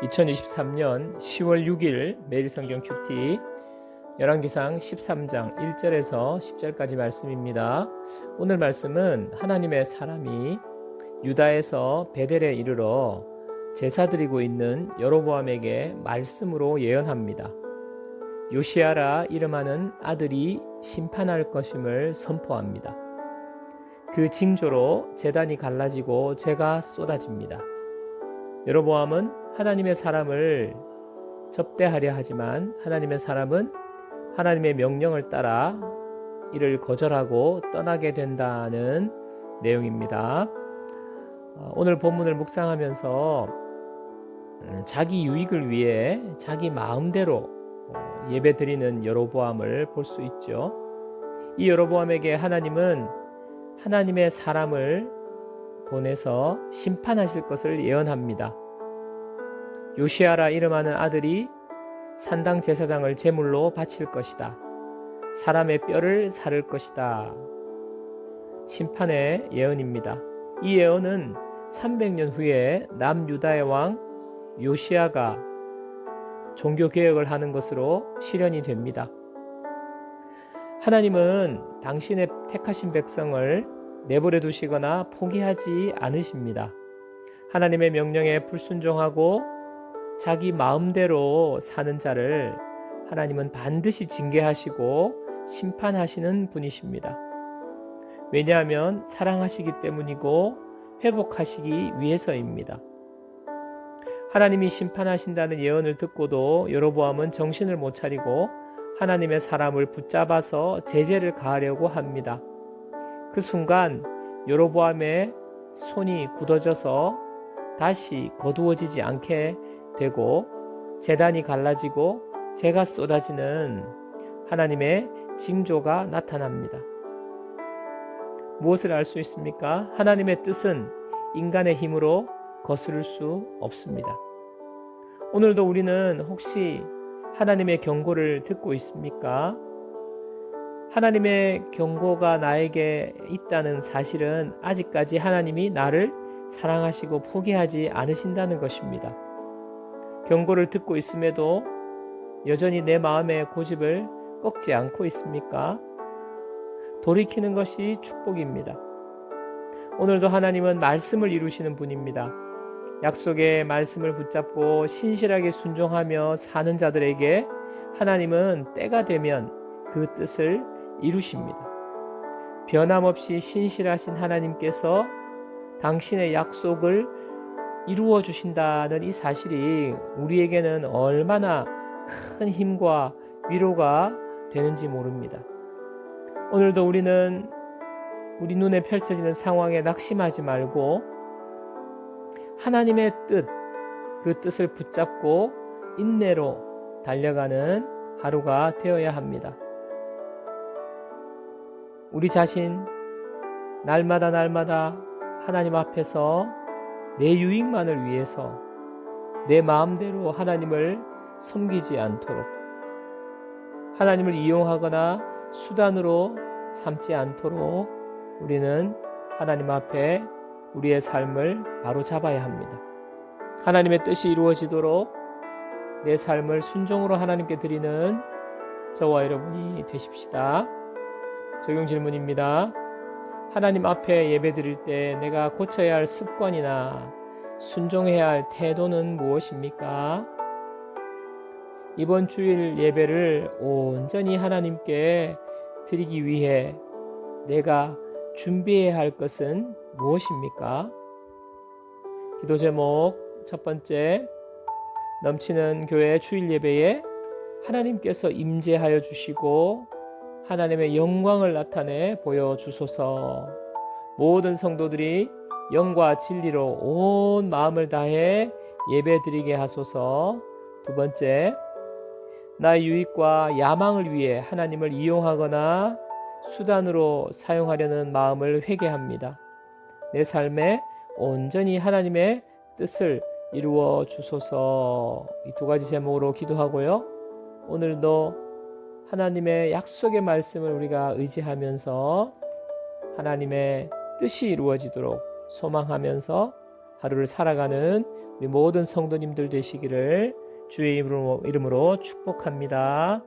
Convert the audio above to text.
2023년 10월 6일 매일 성경 큐티 열왕기상 13장 1절에서 10절까지 말씀입니다. 오늘 말씀은 하나님의 사람이 유다에서 베델에 이르러 제사 드리고 있는 여로보암에게 말씀으로 예언합니다. 요시아라 이름하는 아들이 심판할 것임을 선포합니다. 그 징조로 제단이 갈라지고 재가 쏟아집니다. 여로보암은 하나님의 사람을 접대하려 하지만 하나님의 사람은 하나님의 명령을 따라 이를 거절하고 떠나게 된다는 내용입니다. 오늘 본문을 묵상하면서 자기 유익을 위해 자기 마음대로 예배드리는 여로보암을 볼 수 있죠. 이 여로보암에게 하나님은 하나님의 사람을 보내서 심판하실 것을 예언합니다. 요시아라 이름하는 아들이 산당 제사장을 제물로 바칠 것이다. 사람의 뼈를 사를 것이다. 심판의 예언입니다. 이 예언은 300년 후에 남유다의 왕 요시아가 종교개혁을 하는 것으로 실현이 됩니다. 하나님은 당신의 택하신 백성을 내버려 두시거나 포기하지 않으십니다. 하나님의 명령에 불순종하고 자기 마음대로 사는 자를 하나님은 반드시 징계하시고 심판하시는 분이십니다. 왜냐하면 사랑하시기 때문이고 회복하시기 위해서입니다. 하나님이 심판하신다는 예언을 듣고도 여로보암은 정신을 못 차리고 하나님의 사람을 붙잡아서 제재를 가하려고 합니다. 그 순간 여로보암의 손이 굳어져서 다시 거두어지지 않게 되고 제단이 갈라지고 재가 쏟아지는 하나님의 징조가 나타납니다. 무엇을 알 수 있습니까? 하나님의 뜻은 인간의 힘으로 거스를 수 없습니다. 오늘도 우리는 혹시 하나님의 경고를 듣고 있습니까? 하나님의 경고가 나에게 있다는 사실은 아직까지 하나님이 나를 사랑하시고 포기하지 않으신다는 것입니다. 경고를 듣고 있음에도 여전히 내 마음의 고집을 꺾지 않고 있습니까? 돌이키는 것이 축복입니다. 오늘도 하나님은 말씀을 이루시는 분입니다. 약속의 말씀을 붙잡고 신실하게 순종하며 사는 자들에게 하나님은 때가 되면 그 뜻을 이루십니다. 변함없이 신실하신 하나님께서 당신의 약속을 이루어 주신다는 이 사실이 우리에게는 얼마나 큰 힘과 위로가 되는지 모릅니다. 오늘도 우리는 우리 눈에 펼쳐지는 상황에 낙심하지 말고 하나님의 뜻, 그 뜻을 붙잡고 인내로 달려가는 하루가 되어야 합니다. 우리 자신 날마다 하나님 앞에서 내 유익만을 위해서 내 마음대로 하나님을 섬기지 않도록, 하나님을 이용하거나 수단으로 삼지 않도록 우리는 하나님 앞에 우리의 삶을 바로 잡아야 합니다. 하나님의 뜻이 이루어지도록 내 삶을 순종으로 하나님께 드리는 저와 여러분이 되십시다. 적용 질문입니다. 하나님 앞에 예배 드릴 때 내가 고쳐야 할 습관이나 순종해야 할 태도는 무엇입니까? 이번 주일 예배를 온전히 하나님께 드리기 위해 내가 준비해야 할 것은 무엇입니까? 기도 제목 첫 번째, 넘치는 교회 주일 예배에 하나님께서 임재하여 주시고 하나님의 영광을 나타내 보여주소서. 모든 성도들이 영과 진리로 온 마음을 다해 예배드리게 하소서. 두 번째, 나의 유익과 야망을 위해 하나님을 이용하거나 수단으로 사용하려는 마음을 회개합니다. 내 삶에 온전히 하나님의 뜻을 이루어 주소서. 이 두 가지 제목으로 기도하고요. 오늘도 하나님의 약속의 말씀을 우리가 의지하면서 하나님의 뜻이 이루어지도록 소망하면서 하루를 살아가는 우리 모든 성도님들 되시기를 주의 이름으로 축복합니다.